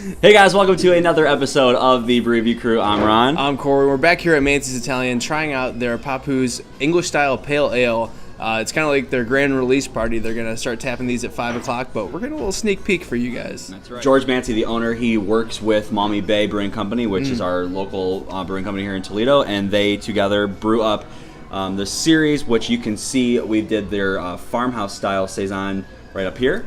Hey guys, welcome to another episode of the Brew Review Crew. I'm Ron. I'm Corey. We're back here at Mancy's Italian trying out their Papou's English-style pale ale. It's kind of like their grand release party. They're going to start tapping these at 5 o'clock, but we're getting a little sneak peek for you guys. That's right. George Mancy, the owner, he works with Maumee Bay Brewing Company, which is our local brewing company here in Toledo, and they together brew up the series, which you can see we did their farmhouse-style Saison right up here.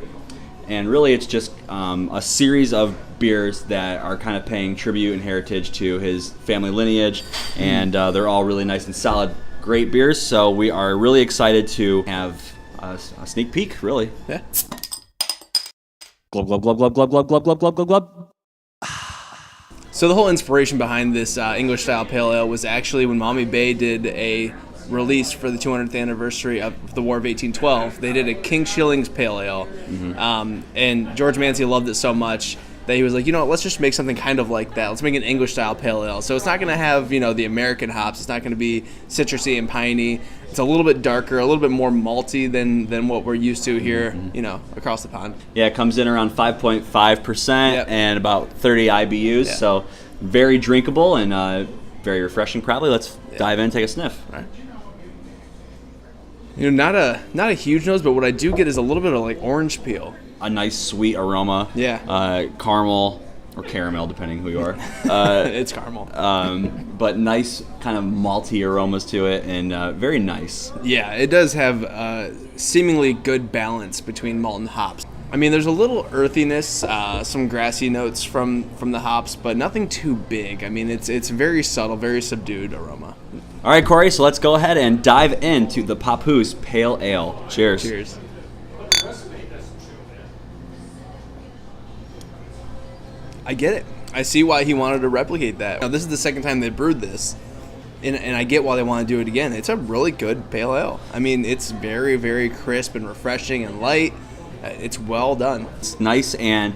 And really it's just a series of beers that are kind of paying tribute and heritage to his family lineage, and they're all really nice and solid, great beers. So we are really excited to have a sneak peek, really. Yeah. Glub, glub, glub, glub, glub, glub, glub, glub, glub, glub, glub. So the whole inspiration behind this English-style pale ale was actually when Maumee Bay did a release for the 200th anniversary of the War of 1812. They did a King Shillings pale ale, and George Mancy loved it so much that he was like, you know what, let's just make something kind of like that. Let's make an English-style pale ale. So it's not going to have, you know, the American hops. It's not going to be citrusy and piney. It's a little bit darker, a little bit more malty than what we're used to here, you know, across the pond. Yeah, it comes in around 5.5% and about 30 IBUs, so very drinkable and very refreshing. Probably. Let's dive in and take a sniff. All right. You know, not a huge nose, but what I do get is a little bit of like orange peel. A nice sweet aroma. Yeah. Caramel or caramel, depending who you are. It's caramel. But nice kind of malty aromas to it, and very nice. Yeah, it does have seemingly good balance between malt and hops. I mean, there's a little earthiness, some grassy notes from the hops, but nothing too big. I mean, it's very subtle, very subdued aroma. All right, Corey, so let's go ahead and dive into the Papou's Pale Ale. Cheers. Cheers. I get it. I see why he wanted to replicate that. Now, this is the second time they brewed this, and I get why they want to do it again. It's a really good pale ale. I mean, it's very, very crisp and refreshing and light. It's well done. It's nice and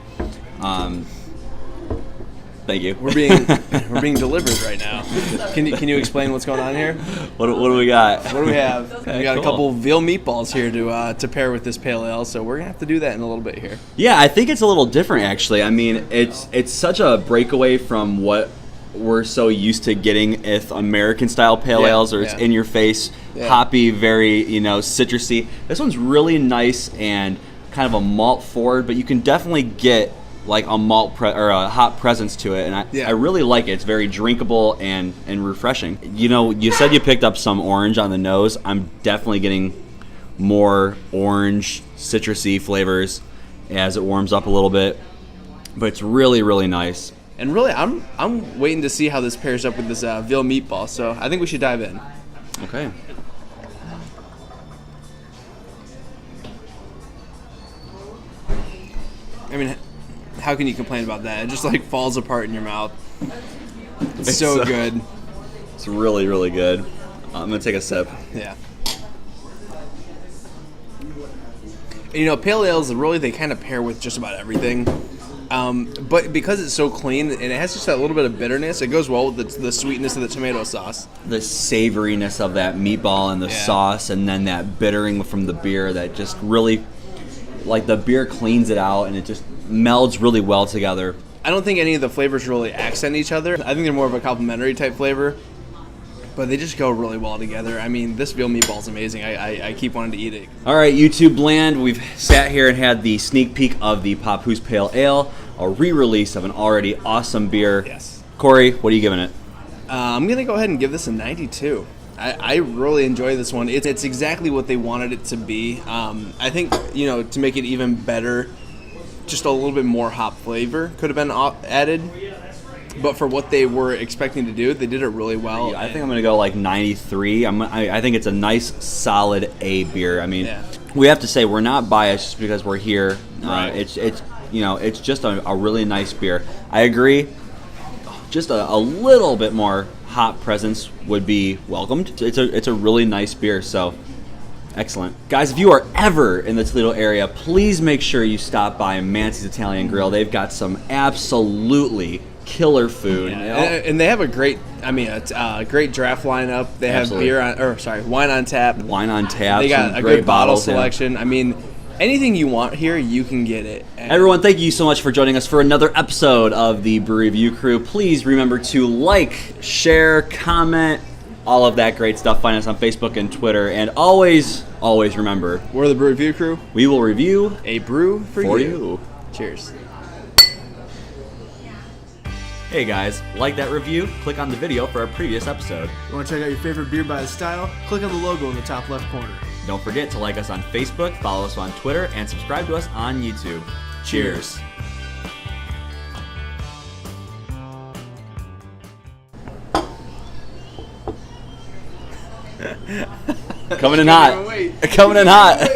thank you. We're being delivered right now. Can you explain what's going on here? What do we got? What do we have? We got a couple veal meatballs here to pair with this pale ale, so we're gonna have to do that in a little bit here. Yeah, I think it's a little different actually. I mean, it's such a breakaway from what we're so used to getting with American style pale ales, or it's in your face, hoppy, very, you know, citrusy. This one's really nice and kind of a malt forward, but you can definitely get like a malt or a hop presence to it, and I really like it. It's very drinkable and refreshing. You know, you said you picked up some orange on the nose. I'm definitely getting more orange, citrusy flavors as it warms up a little bit, but it's really, really nice. And really, I'm waiting to see how this pairs up with this veal meatball. So I think we should dive in. Okay. I mean, how can you complain about that? It just like falls apart in your mouth. It's so good. It's really, really good. I'm gonna take a sip. Yeah. You know, pale ales really, they kind of pair with just about everything. But because it's so clean and it has just that little bit of bitterness, it goes well with the sweetness of the tomato sauce. The savoriness of that meatball and the sauce, and then that bittering from the beer that just really, like, the beer cleans it out and it just melds really well together. I don't think any of the flavors really accent each other. I think they're more of a complementary type flavor, but they just go really well together. I mean, this veal meatball is amazing. I keep wanting to eat it. All right, YouTube land, we've sat here and had the sneak peek of the Papou's Pale Ale, a re-release of an already awesome beer. Yes. Corey, what are you giving it? I'm going to go ahead and give this a 92. I really enjoy this one. It's exactly what they wanted it to be. I think, you know, to make it even better, just a little bit more hop flavor could have been added. But for what they were expecting to do, they did it really well. Yeah, I think I'm going to go like 93. I think it's a nice, solid A beer. I mean, we have to say we're not biased just because we're here. Right. It's you know, it's just a really nice beer. I agree. Just a little bit more hop presence would be welcomed. It's a really nice beer. So. Excellent. Guys, if you are ever in the Toledo area, please make sure you stop by Mancy's Italian Grill. They've got some absolutely killer food. Yeah. And they have a great, great draft lineup. They have wine on tap. Wine on tap. They got a good bottle selection. I mean, anything you want here, you can get it. Everyone, thank you so much for joining us for another episode of the Brew Review Crew. Please remember to like, share, comment, all of that great stuff. Find us on Facebook and Twitter. And always remember, we're the Brew Review Crew. We will review a brew for you. Cheers. Hey guys, like that review? Click on the video for our previous episode. You want to check out your favorite beer by the style? Click on the logo in the top left corner. Don't forget to like us on Facebook, follow us on Twitter, and subscribe to us on YouTube. Cheers. Coming in hot. Coming in hot.